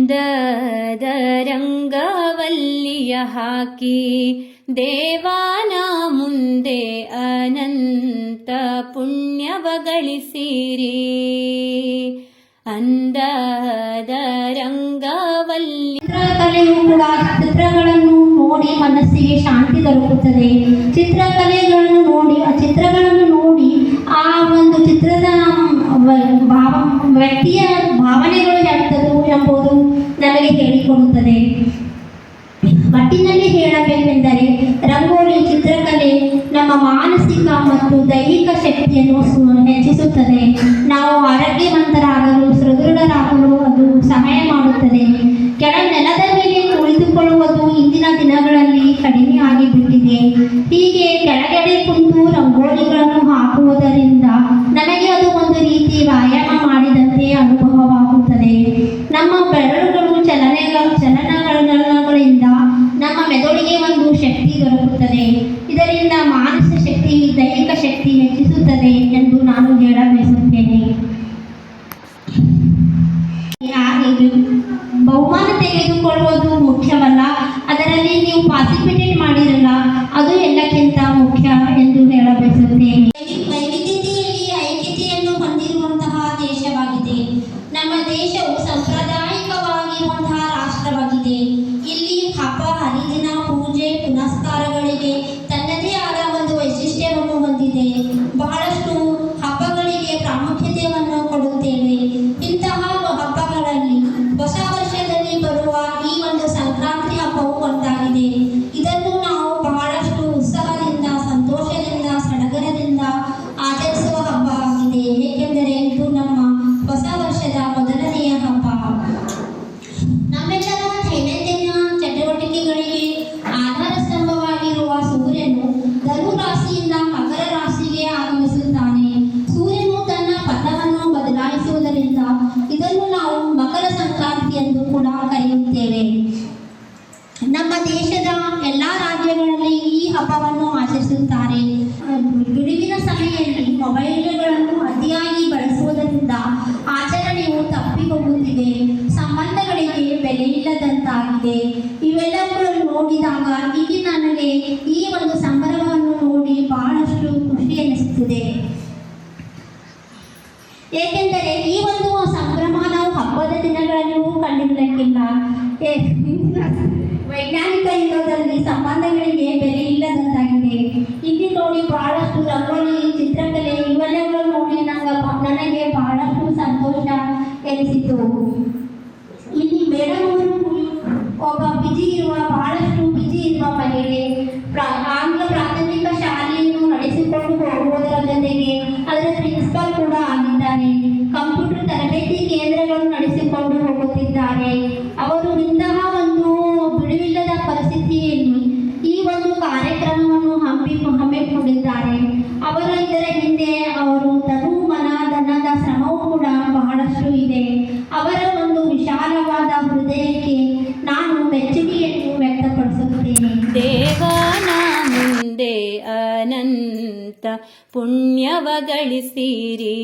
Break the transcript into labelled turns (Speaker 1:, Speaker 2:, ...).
Speaker 1: ಅಂದದ ರಂಗವಲ್ಲಿಯ ಹಾಕಿ ದೇವಾನ ಮುಂದೆ ಅನಂತ ಪುಣ್ಯವ ಗಳಿಸಿರಿ. ಅಂದದ ರಂಗವಲ್ಲಿ
Speaker 2: ಚಿತ್ರಕಲೆಯು ಕೂಡ ಚಿತ್ರಗಳನ್ನು ನೋಡಿ ಮನಸ್ಸಿಗೆ ಶಾಂತಿ ದೊರಕುತ್ತದೆ. ಚಿತ್ರಕಲೆಗಳನ್ನು ನೋಡಿ ಆ ಚಿತ್ರಗಳನ್ನು ನೋಡಿ ಆ ಒಂದು ಚಿತ್ರದ ವ್ಯಕ್ತಿಯ ಭಾವನೆಗಳು ಎಂಥದ್ದು ಎಂಬುದು ನಮಗೆ ಹೇಳಿಕೊಡುತ್ತದೆ. ಒಟ್ಟಿನಲ್ಲಿ ಹೇಳಬೇಕೆಂದರೆ ರಂಗೋಲಿ ಚಿತ್ರಕಲೆ ನಮ್ಮ ಮಾನಸಿಕ ಮತ್ತು ದೈಹಿಕ ಶಕ್ತಿಯನ್ನು ಹೆಚ್ಚಿಸುತ್ತದೆ. ನಾವು ಆರೋಗ್ಯವಂತರಾಗಲು ಸದೃಢರಾಗಲು ಅದು ಸಹಾಯ ಮಾಡುತ್ತದೆ. ಕೆಳ ನೆಲದ ಮೇಲೆ ಕುಳಿತುಕೊಳ್ಳುವುದು ಇಂದಿನ ದಿನಗಳಲ್ಲಿ ಕಡಿಮೆ ಆಗಿಬಿಟ್ಟಿದೆ. ಹೀಗೆ ಕೆಳಗಡೆ ಕುಂತು ರಂಗೋಲಿಗಳನ್ನು ಹಾಕುವುದರಿಂದ ನಮಗೆ ಅದು ಒಂದು ರೀತಿ ವ್ಯಾಯಾಮ ಮಾಡಿದಂತೆ ಅನುಭವವಾಗುತ್ತದೆ. ನಮ್ಮ ಬೆರಳುಗಳು ಚಲನಗಳಿಂದ ನಮ್ಮ ಮೆದುಳಿಗೆ ಒಂದು ಶಕ್ತಿ ದೊರಕುತ್ತದೆ. ಇದರಿಂದ ಮಾನಸಿಕ ಶಕ್ತಿ ದೈಹಿಕ ಶಕ್ತಿ ಹೆಚ್ಚಿಸುತ್ತದೆ ಎಂದು ನಾನು ಹೇಳಬಯಸುತ್ತೇನೆ. ಬಹುಮಾನ ತೆಗೆದುಕೊಳ್ಳುವುದು ಮುಖ್ಯವಲ್ಲ, ಅದರಲ್ಲಿ ನೀವು ಪಾರ್ಟಿಸಿಪೇಟ್ ಮಾಡಿರಲ್ಲ ಅದು ಎಲ್ಲಕ್ಕಿಂತ ಮುಖ್ಯ ಎಂದು ಹೇಳಬಯಸುತ್ತೇನೆ. ವೈವಿಧ್ಯತೆಯಲ್ಲಿ ಐಕ್ಯತೆಯನ್ನು ಹೊಂದಿರುವಂತಹ ದೇಶವಾಗಿದೆ. ನಮ್ಮ ದೇಶವು ಸಾಂಪ್ರದಾಯಿಕವಾಗಿರುವಂತಹ ರಾಷ್ಟ್ರವಾಗಿದೆ. ಇಲ್ಲಿ ಹಬ್ಬ ಹರಿದಿನ ಪೂಜೆ ಪುನಸ್ಕಾರಗಳಿಗೆ ತನ್ನದೇ ಆದ ಒಂದು ವೈಶಿಷ್ಟ್ಯವನ್ನು ಹೊಂದಿದೆ. ಬಹಳಷ್ಟು ಹಬ್ಬಗಳಿಗೆ ಪ್ರಾಮುಖ್ಯತೆಯನ್ನು ಕೊಡುತ್ತೇವೆ. ಇಂತಹ ಹಬ್ಬಗಳಲ್ಲಿ ಹೊಸ ವರ್ಷದಲ್ಲಿ ಬರುವ ಈ ಒಂದು ಸಂಕ್ರಾಂತಿ ಹಬ್ಬವು ಒಂದಾಗಿದೆ. ಇದನ್ನು ನಾವು ಬಹಳಷ್ಟು ಉತ್ಸಾಹದಿಂದ ಸಂತೋಷದಿಂದ ಸಡಗರದಿಂದ ಆಚರಿಸುವ ಹಬ್ಬ ಆಗಿದೆ. ಏಕೆಂದರೆ ಇದು ನಮ್ಮ ಹೊಸ ವರ್ಷದ ಮೊದಲನೆಯ ಹಬ್ಬ. ನಮ್ಮೆಲ್ಲರ ದೈನಂದಿನ ಚಟುವಟಿಕೆಗಳಿಗೆ ಆಧಾರ ಸ್ತಂಭವಾಗಿರುವ ಸೂರ್ಯನು ಧನು ರಾಶಿಯಿಂದ ಮಕರ ರಾಶಿಗೆ ಆಗಮಿಸುತ್ತಾನೆ. ಸೂರ್ಯನು ತನ್ನ ಪಥವನ್ನು ಬದಲಾಯಿಸುವುದರಿಂದ ಇದನ್ನು ನಾವು ಮಕರ ಸಂಕ್ರಾಂತಿ ಎಂದು ಕೂಡ ಕರೆಯುತ್ತೇವೆ. ನಮ್ಮ ದೇಶದ ಎಲ್ಲ ರಾಜ್ಯಗಳಲ್ಲಿ ಈ ಹಬ್ಬವನ್ನು ಆಚರಿಸುತ್ತಾರೆ. ಬಿಡುವಿನ ಸಮಯದಲ್ಲಿ ಮೊಬೈಲ್ಗಳನ್ನು ಅತಿಯಾಗಿ ಬಳಸುವುದರಿಂದ ಆಚರಣೆಯು ತಪ್ಪಿ ಹೋಗುತ್ತಿದೆ. ಸಂಬಂಧಗಳಿಗೆ ಬೆಲೆ ಇಲ್ಲದಂತಾಗಿದೆ. ಇವೆಲ್ಲವನ್ನು ನೋಡಿದಾಗ ಈಗ ನನಗೆ ಈ ಒಂದು ಸಂಭ್ರಮವನ್ನು ನೋಡಿ ಬಹಳಷ್ಟು ಖುಷಿ ಎನಿಸುತ್ತದೆ. ಏಕೆಂದರೆ ಈ ಒಂದು ಸಂಭ್ರಮ ನಾವು ಹಬ್ಬದ ದಿನಗಳಲ್ಲೂ ಕಂಡಿರಲಿಕ್ಕಿಲ್ಲ. ವೈಜ್ಞಾನಿಕ ಯುಗದಲ್ಲಿ ಸಂಬಂಧಗಳಿಗೆ ಬೆಲೆ ಇಲ್ಲದಂತಾಗಿದೆ. ಇಲ್ಲಿ ನೋಡಿ ಬಹಳಷ್ಟು ರಂಗೋಲಿ ಚಿತ್ರಕಲೆ ಇವೆಲ್ಲಗಳು ನೋಡಿ ನನಗೆ ಬಹಳಷ್ಟು ಸಂತೋಷ ಎನಿಸಿತು. ಇಲ್ಲಿ ಮೇಡಮ್ ಒಬ್ಬ ಬಹಳಷ್ಟು ಬಿಜಿ ಇರುವ ಮಹಿಳೆ ಆಂಗ್ಲ ಪ್ರಾಥಮಿಕ ಶಾಲೆಯನ್ನು ನಡೆಸಿಕೊಂಡು ಹೋಗುವುದರ ಜೊತೆಗೆ ಅದರ ಪ್ರಿನ್ಸಿಪಾಲ್ ಕೂಡ ಆಗಿದ್ದಾರೆ. ಕಂಪ್ಯೂಟರ್ ತರಬೇತಿ ಕೇಂದ್ರಗಳನ್ನು ನಡೆಸಿಕೊಂಡು ಹೋಗುತ್ತಿದ್ದಾರೆ. ಅವರು ಇಂತಹ ಒಂದು ಬಿಡುವಿಲ್ಲದ ಪರಿಸ್ಥಿತಿಯಲ್ಲಿ ಈ ಒಂದು ಕಾರ್ಯಕ್ರಮವನ್ನು ಹಮ್ಮಿಕೊಂಡಿದ್ದಾರೆ. ಅವರ ಇದರ ಹಿಂದೆ ಅವರು ತನು ಮನ ಧನದ ಶ್ರಮವೂ ಕೂಡ ಬಹಳಷ್ಟು ಇದೆ. ಅವರ ಒಂದು ವಿಶಾಲವಾದ ಹೃದಯಕ್ಕೆ ನಾನು ಮೆಚ್ಚುಗೆಯನ್ನು ವ್ಯಕ್ತಪಡಿಸುತ್ತೇನೆ.
Speaker 1: ದೇವನ ಮುಂದೆ ಅನಂತ ಪುಣ್ಯವ ಗಳಿಸಿರಿ.